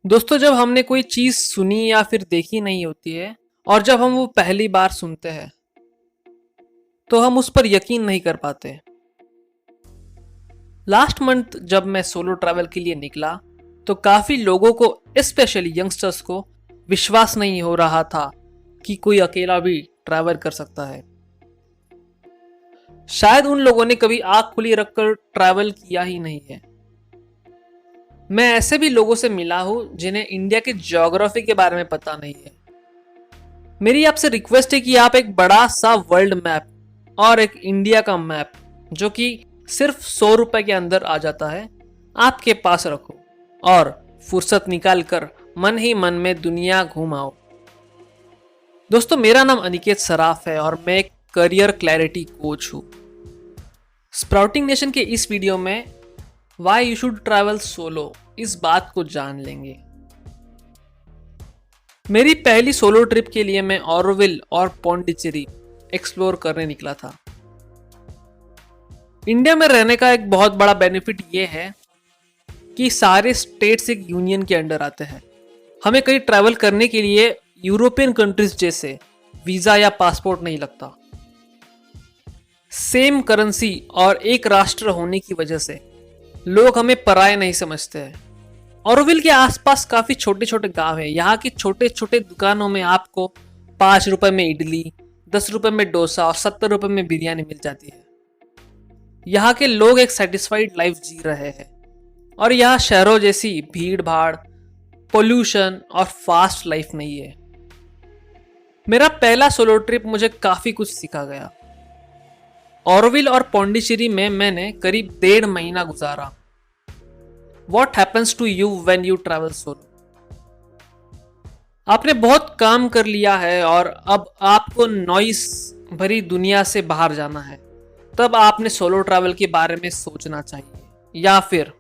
दोस्तों, जब हमने कोई चीज सुनी या फिर देखी नहीं होती है और जब हम वो पहली बार सुनते हैं तो हम उस पर यकीन नहीं कर पाते। लास्ट मंथ जब मैं सोलो ट्रैवल के लिए निकला तो काफी लोगों को, स्पेशली यंगस्टर्स को, विश्वास नहीं हो रहा था कि कोई अकेला भी ट्रैवल कर सकता है। शायद उन लोगों ने कभी आंख खुली रखकर ट्रैवल किया ही नहीं है। मैं ऐसे भी लोगों से मिला हूं जिन्हें इंडिया के ज्योग्राफी के बारे में पता नहीं है। मेरी आपसे रिक्वेस्ट है कि आप एक बड़ा सा वर्ल्ड मैप और एक इंडिया का मैप, जो कि सिर्फ 100 रुपए के अंदर आ जाता है, आपके पास रखो और फुर्सत निकाल कर मन ही मन में दुनिया घुमाओ। दोस्तों, मेरा नाम अनिकेत सराफ है और मैं एक करियर क्लैरिटी कोच हूँ। स्प्राउटिंग नेशन के इस वीडियो में why you should travel solo, इस बात को जान लेंगे। मेरी पहली सोलो ट्रिप के लिए मैं ऑरोविल और पौंडीचेरी एक्सप्लोर करने निकला था। इंडिया में रहने का एक बहुत बड़ा बेनिफिट ये है कि सारे स्टेट्स एक यूनियन के अंडर आते हैं। हमें कहीं ट्रैवल करने के लिए यूरोपियन कंट्रीज जैसे वीजा या पासपोर्ट नहीं लगता। सेम करेंसी और एक राष्ट्र होने की वजह से लोग हमें पराये नहीं समझते हैं। ऑरोविल के आसपास काफी छोटे छोटे गांव हैं। यहाँ की छोटे छोटे दुकानों में आपको 5 रुपए में इडली, 10 रुपए में डोसा और 70 रुपए में बिरयानी मिल जाती है। यहाँ के लोग एक सेटिस्फाइड लाइफ जी रहे हैं और यहाँ शहरों जैसी भीड़ भाड़, पोल्यूशन और फास्ट लाइफ नहीं है। मेरा पहला सोलो ट्रिप मुझे काफी कुछ सिखा गया। ऑरोविल और पौंडीचेरी में मैंने करीब 1.5 महीना गुजारा। What happens to you when you travel solo? आपने बहुत काम कर लिया है और अब आपको नॉइस भरी दुनिया से बाहर जाना है। तब आपने सोलो ट्रैवल के बारे में सोचना चाहिए, या फिर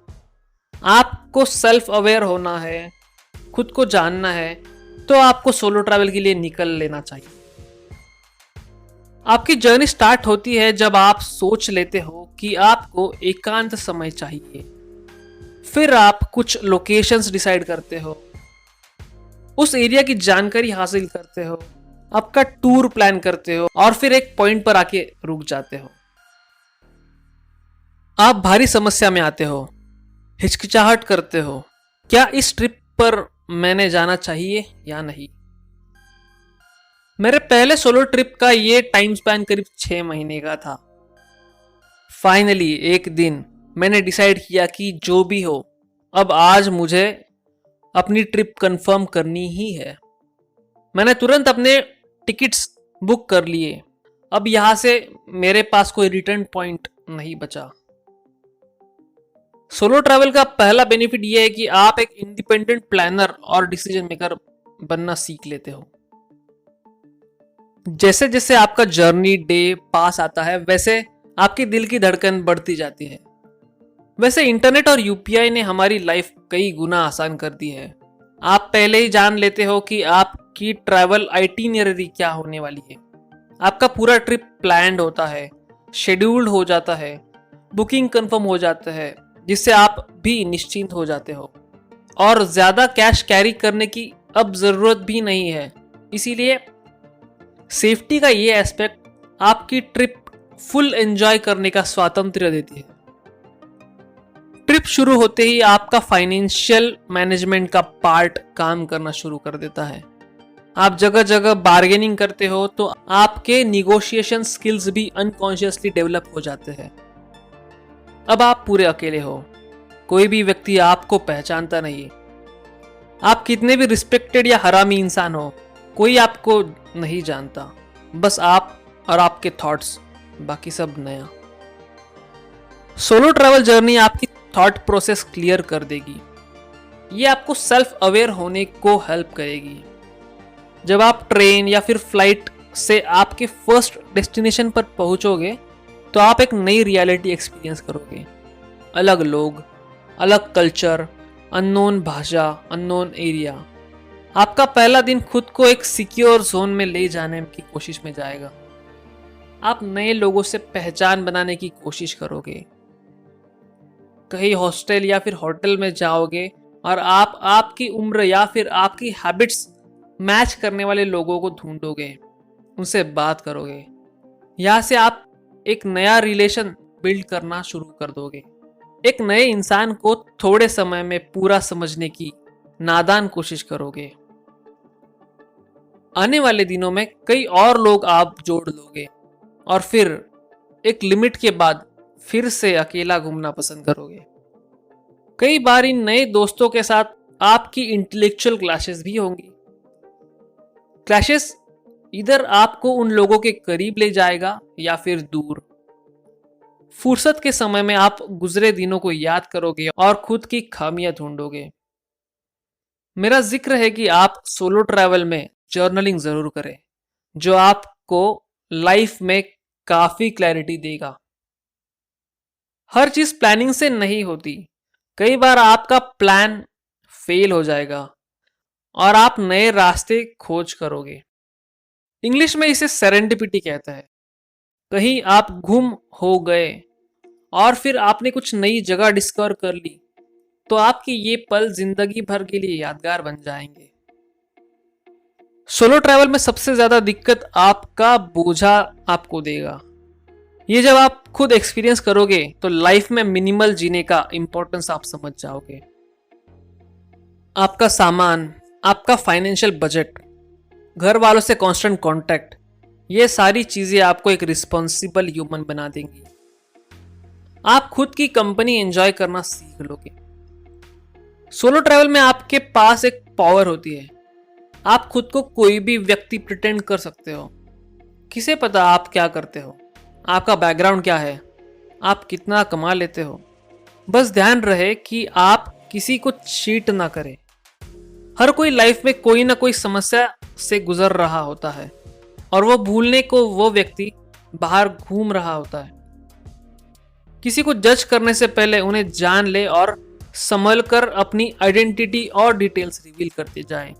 आपको सेल्फ अवेयर होना है, खुद को जानना है, तो आपको सोलो ट्रैवल के लिए निकल लेना चाहिए। आपकी जर्नी स्टार्ट होती है जब आप सोच लेते हो कि आपको एकांत समय चाहिए। फिर आप कुछ लोकेशंस डिसाइड करते हो, उस एरिया की जानकारी हासिल करते हो, आपका टूर प्लान करते हो और फिर एक पॉइंट पर आके रुक जाते हो। आप भारी समस्या में आते हो, हिचकिचाहट करते हो, क्या इस ट्रिप पर मैंने जाना चाहिए या नहीं। मेरे पहले सोलो ट्रिप का ये टाइम स्पैन करीब 6 महीने का था। फाइनली एक दिन मैंने डिसाइड किया कि जो भी हो, अब आज मुझे अपनी ट्रिप कंफर्म करनी ही है। मैंने तुरंत अपने टिकट्स बुक कर लिए। अब यहां से मेरे पास कोई रिटर्न पॉइंट नहीं बचा। सोलो ट्रैवल का पहला बेनिफिट यह है कि आप एक इंडिपेंडेंट प्लानर और डिसीजन मेकर बनना सीख लेते हो। जैसे जैसे आपका जर्नी डे पास आता है, वैसे आपकी दिल की धड़कन बढ़ती जाती है। वैसे इंटरनेट और यूपीआई ने हमारी लाइफ कई गुना आसान कर दी है। आप पहले ही जान लेते हो कि आपकी ट्रैवल आइटिनरी क्या होने वाली है। आपका पूरा ट्रिप प्लान्ड होता है, शेड्यूल्ड हो जाता है, बुकिंग कंफर्म हो जाता है, जिससे आप भी निश्चिंत हो जाते हो और ज्यादा कैश कैरी करने की अब जरूरत भी नहीं है। इसीलिए सेफ्टी का ये एस्पेक्ट आपकी ट्रिप फुल एंजॉय करने का स्वातंत्र्य देती है। ट्रिप शुरू होते ही आपका फाइनेंशियल मैनेजमेंट का पार्ट काम करना शुरू कर देता है। आप जगह जगह बार्गेनिंग करते हो तो आपके निगोशिएशन स्किल्स भी अनकॉन्शियसली डेवलप हो जाते हैं। अब आप पूरे अकेले हो, कोई भी व्यक्ति आपको पहचानता नहीं। आप कितने भी रिस्पेक्टेड या हरामी इंसान हो, कोई आपको नहीं जानता, बस आप और आपके थॉट्स, बाकी सब नया। सोलो ट्रैवल जर्नी आपकी थॉट प्रोसेस क्लियर कर देगी। ये आपको सेल्फ अवेयर होने को हेल्प करेगी। जब आप ट्रेन या फिर फ्लाइट से आपके फर्स्ट डेस्टिनेशन पर पहुंचोगे तो आप एक नई रियलिटी एक्सपीरियंस करोगे। अलग लोग, अलग कल्चर, अननोन भाषा, अननोन एरिया। आपका पहला दिन खुद को एक सिक्योर जोन में ले जाने की कोशिश में जाएगा। आप नए लोगों से पहचान बनाने की कोशिश करोगे। कहीं हॉस्टल या फिर होटल में जाओगे और आप आपकी उम्र या फिर आपकी हैबिट्स मैच करने वाले लोगों को ढूंढोगे, उनसे बात करोगे। यहाँ से आप एक नया रिलेशन बिल्ड करना शुरू कर दोगे। एक नए इंसान को थोड़े समय में पूरा समझने की नादान कोशिश करोगे। आने वाले दिनों में कई और लोग आप जोड़ लोगे और फिर एक लिमिट के बाद फिर से अकेला घूमना पसंद करोगे। कई बार इन नए दोस्तों के साथ आपकी इंटेलेक्चुअल क्लैशेस भी होंगी। क्लैशेस इधर आपको उन लोगों के करीब ले जाएगा या फिर दूर। फुर्सत के समय में आप गुजरे दिनों को याद करोगे और खुद की खामियां ढूंढोगे। मेरा जिक्र है कि आप सोलो ट्रैवल में जर्नलिंग जरूर करें, जो आपको लाइफ में काफी क्लैरिटी देगा। हर चीज प्लानिंग से नहीं होती। कई बार आपका प्लान फेल हो जाएगा और आप नए रास्ते खोज करोगे। इंग्लिश में इसे सेरेंडिपिटी कहता है। कहीं आप गुम हो गए और फिर आपने कुछ नई जगह डिस्कवर कर ली, तो आपकी ये पल जिंदगी भर के लिए यादगार बन जाएंगे। सोलो ट्रैवल में सबसे ज्यादा दिक्कत आपका बोझा आपको देगा। ये जब आप खुद एक्सपीरियंस करोगे तो लाइफ में मिनिमल जीने का इंपॉर्टेंस आप समझ जाओगे। आपका सामान, आपका फाइनेंशियल बजट, घर वालों से कांस्टेंट कांटेक्ट, ये सारी चीजें आपको एक रिस्पॉन्सिबल ह्यूमन बना देंगी। आप खुद की कंपनी एंजॉय करना सीख लोगे। सोलो ट्रैवल में आपके पास एक पावर होती है। आप खुद को कोई भी व्यक्ति प्रिटेंड कर सकते हो। किसे पता आप क्या करते हो, आपका बैकग्राउंड क्या है, आप कितना कमा लेते हो। बस ध्यान रहे कि आप किसी को चीट ना करें। हर कोई लाइफ में कोई ना कोई समस्या से गुजर रहा होता है और वो भूलने को वो व्यक्ति बाहर घूम रहा होता है। किसी को जज करने से पहले उन्हें जान ले और संभल कर अपनी आइडेंटिटी और डिटेल्स रिवील करते जाएं।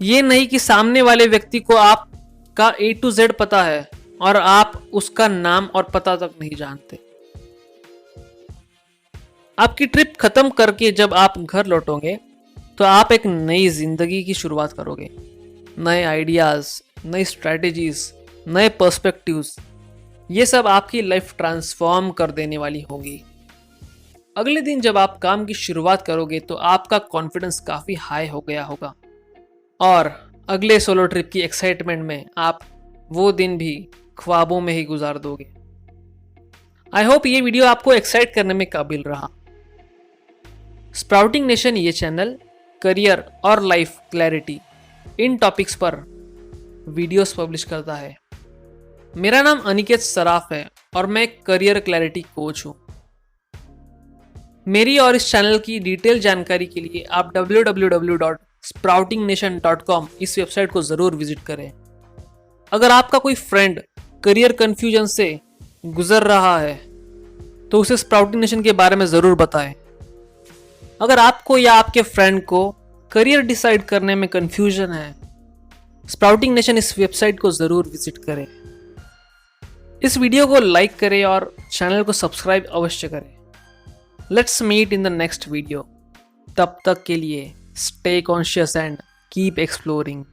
ये नहीं कि सामने वाले व्यक्ति को आपका A to Z पता है और आप उसका नाम और पता तक नहीं जानते। आपकी ट्रिप खत्म करके जब आप घर लौटोगे तो आप एक नई जिंदगी की शुरुआत करोगे। नए आइडियाज, नई स्ट्रैटेजीज, नए पर्सपेक्टिव्स, ये सब आपकी लाइफ ट्रांसफॉर्म कर देने वाली होगी। अगले दिन जब आप काम की शुरुआत करोगे तो आपका कॉन्फिडेंस काफी हाई हो गया होगा और अगले सोलो ट्रिप की एक्साइटमेंट में आप वो दिन भी ख्वाबों में ही गुजार दोगे। आई होप ये वीडियो आपको एक्साइट करने में काबिल रहा। स्प्राउटिंग नेशन ये चैनल करियर और लाइफ क्लैरिटी इन टॉपिक्स पर वीडियोस पब्लिश करता है। मेरा नाम अनिकेत सराफ है और मैं करियर क्लैरिटी कोच हूं। मेरी और इस चैनल की डिटेल जानकारी के लिए आप www.sproutingnation.com इस वेबसाइट को जरूर विजिट करें। अगर आपका कोई फ्रेंड करियर कंफ्यूजन से गुजर रहा है तो उसे स्प्राउटिंग नेशन के बारे में जरूर बताएं। अगर आपको या आपके फ्रेंड को करियर डिसाइड करने में कंफ्यूजन है, स्प्राउटिंग नेशन इस वेबसाइट को जरूर विजिट करें। इस वीडियो को लाइक करें और चैनल को सब्सक्राइब अवश्य करें। Let's meet in the next video. तब तक के लिए stay conscious and keep exploring.